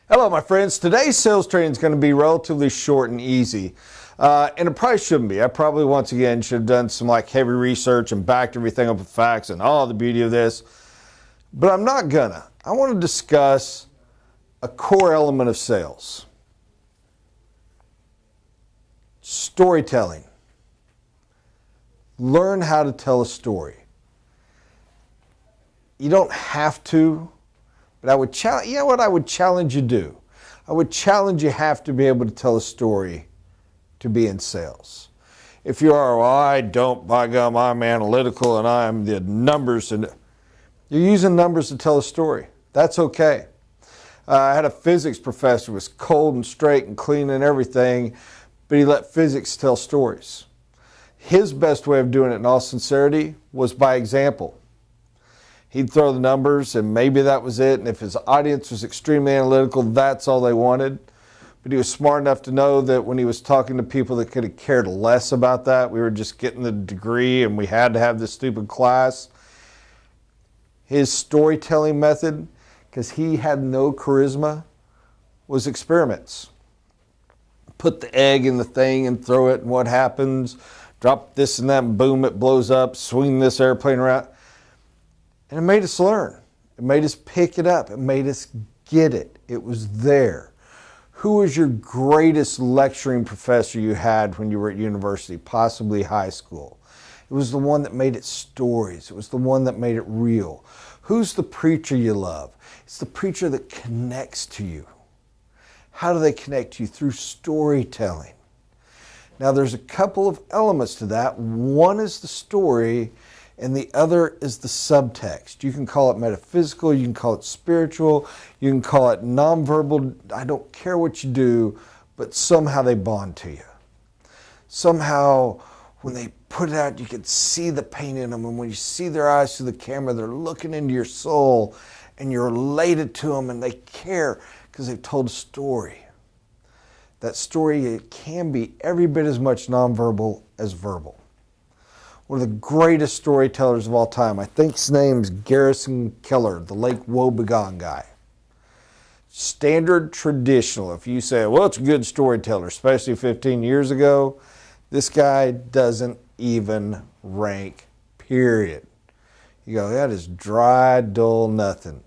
Hello, my friends. Today's sales training is going to be relatively short and easy. And it probably shouldn't be. I probably, once again, should have done some heavy research and backed everything up with facts and all the beauty of this. But I'm not gonna. I want to discuss a core element of sales. Storytelling. Learn how to tell a story. You don't have to. But I would challenge, I would challenge you to do? I would challenge you have to be able to tell a story to be in sales. If you are, well, I don't, by God, I'm analytical and I'm the numbers, and you're using numbers to tell a story. That's okay. I had a physics professor who was cold and straight and clean and everything, but he let physics tell stories. His best way of doing it, in all sincerity, was by example. He'd throw the numbers and maybe that was it. And if his audience was extremely analytical, that's all they wanted. But he was smart enough to know that when he was talking to people that could have cared less about that, we were just getting the degree and we had to have this stupid class. His storytelling method, because he had no charisma, was experiments. Put the egg in the thing and throw it and what happens? Drop this and that and boom, it blows up. Swing this airplane around. And it made us learn. It made us pick it up. It made us get it. It was there. Who was your greatest lecturing professor you had when you were at university, possibly high school? It was the one that made it stories. It was the one that made it real. Who's the preacher you love? It's the preacher that connects to you. How do they connect to you? Through storytelling. Now, there's a couple of elements to that. One is the story, and the other is the subtext. You can call it metaphysical, you can call it spiritual, you can call it nonverbal. I don't care what you do, but somehow they bond to you. Somehow, when they put it out, you can see the pain in them. And when you see their eyes through the camera, they're looking into your soul, and you're related to them, and they care because they've told a story. That story, it can be every bit as much nonverbal as verbal. One of the greatest storytellers of all time, I think his name's Garrison Keller, the Lake Wobegon guy. Standard traditional. If you say, well, it's a good storyteller, especially 15 years ago, this guy doesn't even rank, period. You go, that is dry, dull, nothing.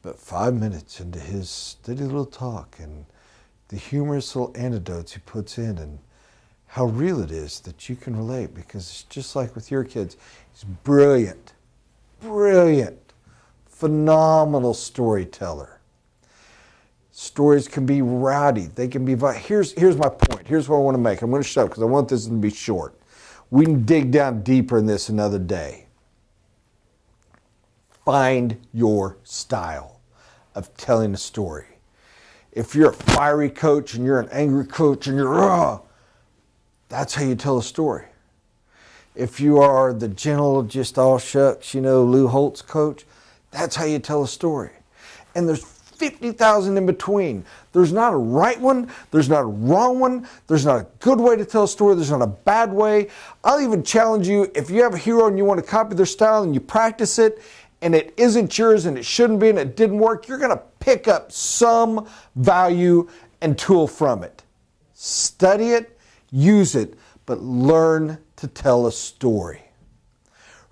But 5 minutes into his steady little talk and the humorous little anecdotes he puts in and how real it is that you can relate, because it's just like with your kids. He's brilliant, brilliant, phenomenal storyteller. Stories can be rowdy. They can be, here's my point. Here's what I want to make. I'm going to shut up because I want this to be short. We can dig down deeper in this another day. Find your style of telling a story. If you're a fiery coach and you're an angry coach and you're that's how you tell a story. If you are the gentle, just all shucks, Lou Holtz coach, that's how you tell a story. And there's 50,000 in between. There's not a right one. There's not a wrong one. There's not a good way to tell a story. There's not a bad way. I'll even challenge you, if you have a hero and you want to copy their style and you practice it and it isn't yours and it shouldn't be and it didn't work, you're going to pick up some value and tool from it. Study it. Use it, but learn to tell a story.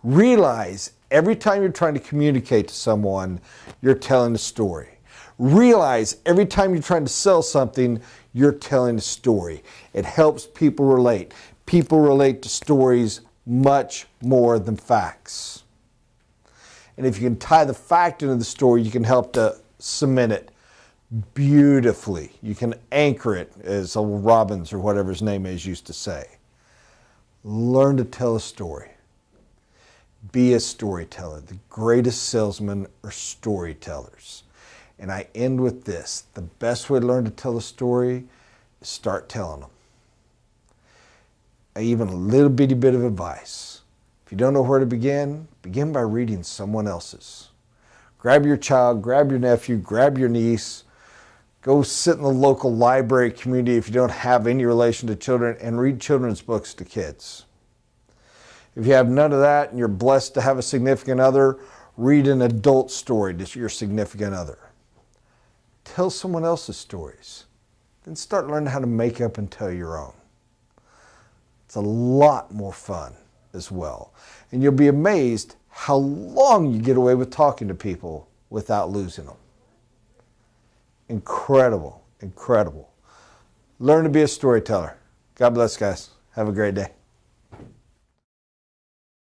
Realize every time you're trying to communicate to someone, you're telling a story. Realize every time you're trying to sell something, you're telling a story. It helps people relate. People relate to stories much more than facts. And if you can tie the fact into the story, you can help to cement it beautifully. You can anchor it, as old Robbins or whatever his name is used to say. Learn to tell a story. Be a storyteller. The greatest salesmen are storytellers. And I end with this. The best way to learn to tell a story is start telling them. Even a little bitty bit of advice. If you don't know where to begin by reading someone else's. Grab your child, grab your nephew, grab your niece. Go sit in the local library community if you don't have any relation to children and read children's books to kids. If you have none of that and you're blessed to have a significant other, read an adult story to your significant other. tell someone else's stories. Then start learning how to make up and tell your own. It's a lot more fun as well. And you'll be amazed how long you get away with talking to people without losing them. Incredible, incredible. Learn to be a storyteller. God bless, guys. Have a great day.